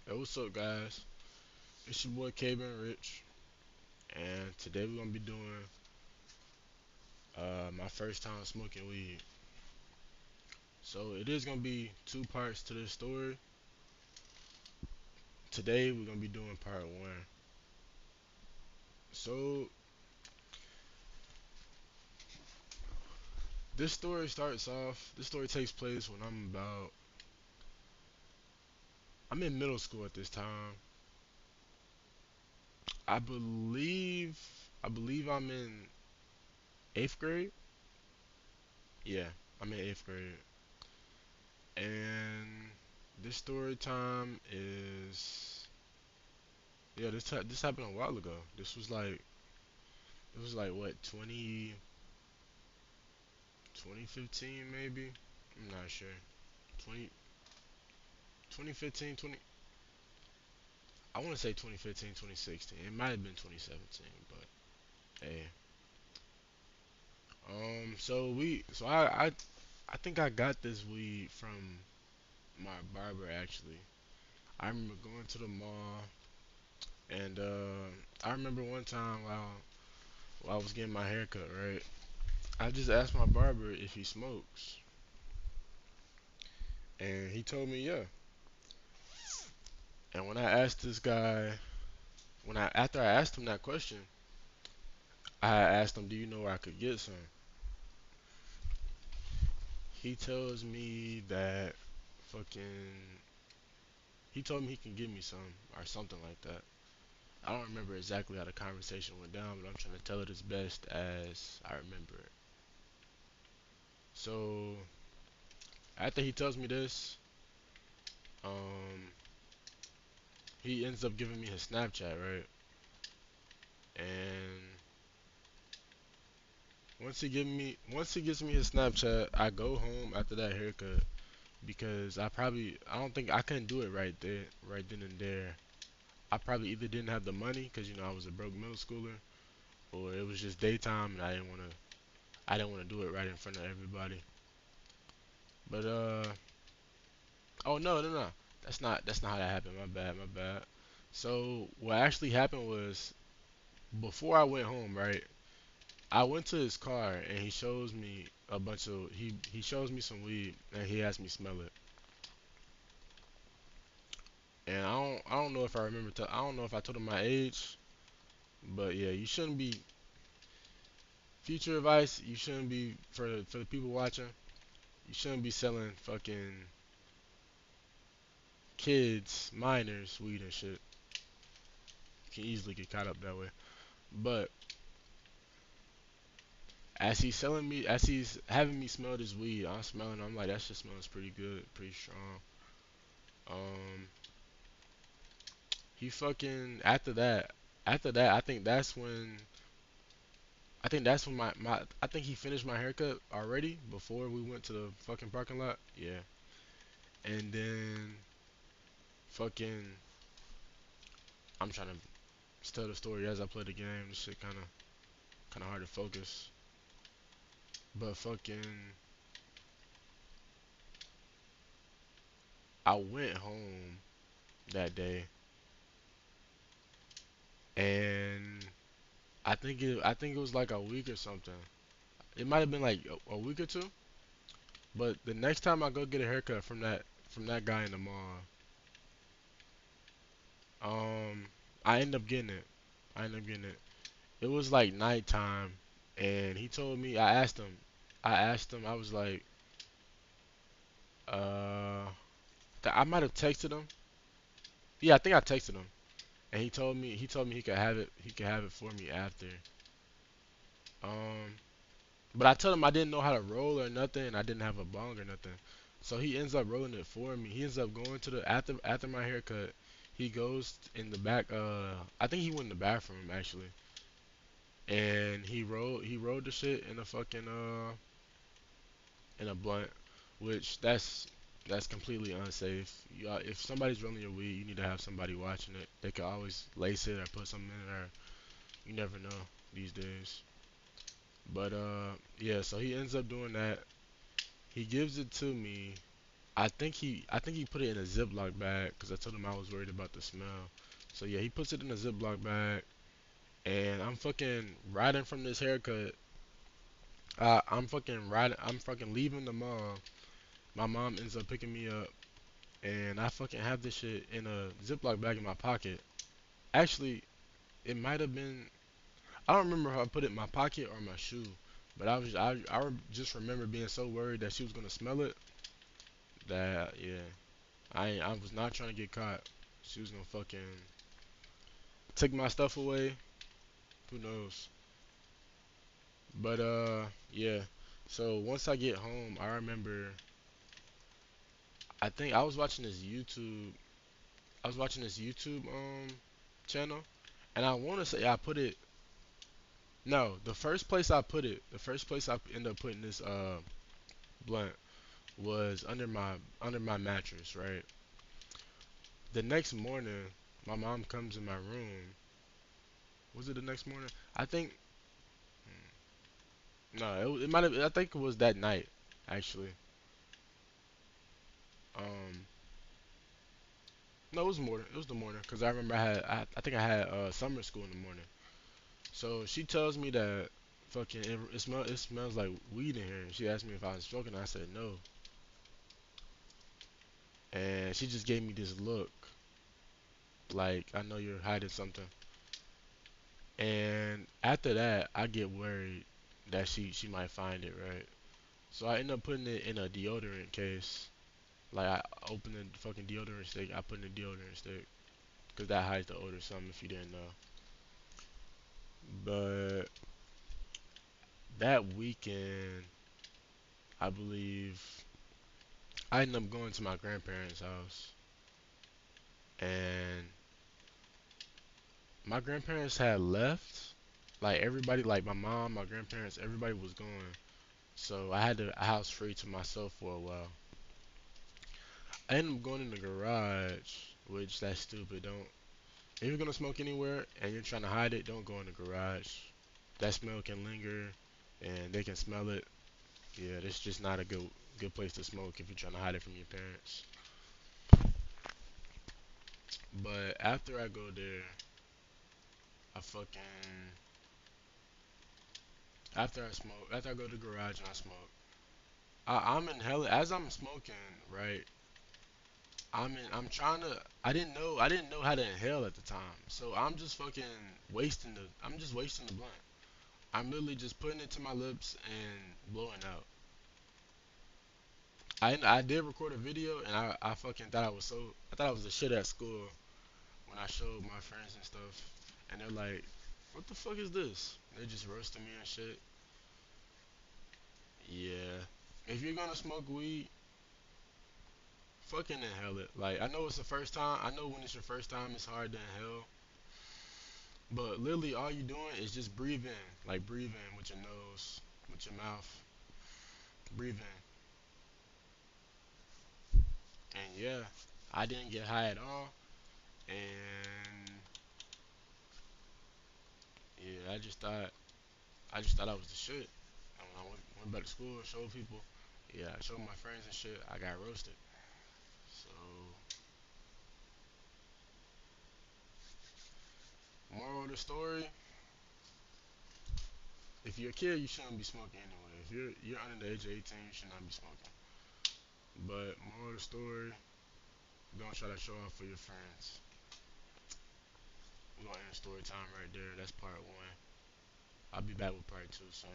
Hey, what's up, guys? It's your boy Cabin Rich, and today we're gonna be doing my first time smoking weed. So it is gonna be two parts to this story. Today we're gonna be doing part one. So this story starts off. This story takes place when I'm in middle school at this time. I believe I believe I'm in eighth grade. Yeah, I'm in eighth grade, and this story time is this happened a while ago. It was like what 2015 maybe. I'm not sure. 20 2015 20. I want to say 2015 2016. It might have been 2017, but hey. So I think I got this weed from my barber actually. I remember going to the mall and I remember one time while I was getting my hair cut, right? I just asked my barber if he smokes, and he told me yeah. And when I asked this guy, when I after I asked him that question, I asked him, "Do you know where I could get some?" He tells me that fucking he told me he can give me some or something like that. I don't remember exactly how the conversation went down, but I'm trying to tell it as best as I remember it. So after he tells me this, um, he ends up giving me his Snapchat, right? And once he gives me his Snapchat, I go home after that haircut because I don't think I couldn't do it right then and there. I probably either didn't have the money because I was a broke middle schooler, or it was just daytime and I didn't want to do it right in front of everybody. But oh no, that's not how that happened. My bad. So what actually happened was before I went home, right? I went to his car and he shows me some weed and he asked me smell it. And I don't know if I don't know if I told him my age, but yeah, you shouldn't be future advice. You shouldn't be for the people watching. You shouldn't be selling fucking kids, minors, weed and shit. You can easily get caught up that way. But as he's having me smell this weed, I'm smelling. I'm like, that shit smells pretty good, pretty strong. Um, he fucking after that, I think that's when I think he finished my haircut already before we went to the fucking parking lot. Yeah, and then fucking, I'm trying to tell the story as I play the game. This shit kind of hard to focus. But fucking, I went home that day, and I think it was like a week or something. It might have been like a week or two. But the next time I go get a haircut from that guy in the mall, um, I end up getting it. I end up getting it. It was like nighttime, and he told me. I was like, uh, I might have texted him. Yeah, I think I texted him, and he told me he could have it. He could have it for me after. Um, but I told him I didn't know how to roll or nothing, and I didn't have a bong or nothing. So he ends up rolling it for me. He ends up going to the after my haircut. He goes in the back. I think he went in the bathroom actually, and he rolled the shit in a fucking in a blunt, which that's completely unsafe. If somebody's rolling your weed, you need to have somebody watching it. They could always lace it or put something in it, or you never know these days. But yeah, so he ends up doing that. He gives it to me. I think he put it in a Ziploc bag because I told him I was worried about the smell. So yeah, he puts it in a Ziploc bag, and I'm fucking riding from this haircut. I'm fucking leaving the mall. My mom ends up picking me up, and I fucking have this shit in a Ziploc bag in my pocket. Actually, it might have been. I don't remember if I put it in my pocket or my shoe, but just remember being so worried that she was gonna smell it that yeah, I was not trying to get caught. She was gonna fucking take my stuff away. Who knows? But yeah. So once I get home, I remember I think I was watching this YouTube. I was watching this YouTube channel, and I want to say I put it. No, the first place I ended up putting this blunt was under my mattress, right? The next morning, my mom comes in my room. Was it the next morning? I think no, it might have. I think it was that night, actually. Um, no, it was morning. It was the morning because I remember I think I had summer school in the morning. So she tells me that fucking it smells like weed in here. And she asked me if I was smoking. I said no, and she just gave me this look like I know you're hiding something. And after that, I get worried that she might find it, right? So I end up putting it in a deodorant case. Like I open the fucking deodorant stick, I put in the deodorant stick, cause that hides the odor some if you didn't know. But that weekend, I believe I ended up going to my grandparents' house, and my grandparents had left. Like everybody, like my mom, my grandparents, everybody was gone. So I had the house free to myself for a while. I ended up going in the garage, which that's stupid. Don't if you're gonna smoke anywhere and you're trying to hide it, don't go in the garage. That smell can linger, and they can smell it. Yeah, that's just not a good place to smoke if you're trying to hide it from your parents. But after I go there, I fucking after I go to the garage and I smoke, I'm in hell as I'm smoking, right? I'm trying to I didn't know how to inhale at the time. So I'm just wasting the blunt. I'm literally just putting it to my lips and blowing out. I did record a video and I fucking thought I thought I was the shit at school when I showed my friends and stuff, and they're like, "What the fuck is this?" They just roasting me and shit. Yeah, if you're gonna smoke weed, fucking inhale it. Like I know it's the first time. I know when it's your first time, it's hard to inhale. But literally, all you're doing is just breathe in, like breathe in with your nose, with your mouth, breathe in, and yeah, I didn't get high at all, and yeah, I just thought I was the shit. And when went back to school and showed people, yeah, I showed my friends and shit, I got roasted. So, moral of the story: if you're a kid, you shouldn't be smoking anyway. If you're under the age of 18, you should not be smoking. But moral of the story: don't try to show off for your friends. We're gonna end story time right there. That's part one. I'll be back with part two soon.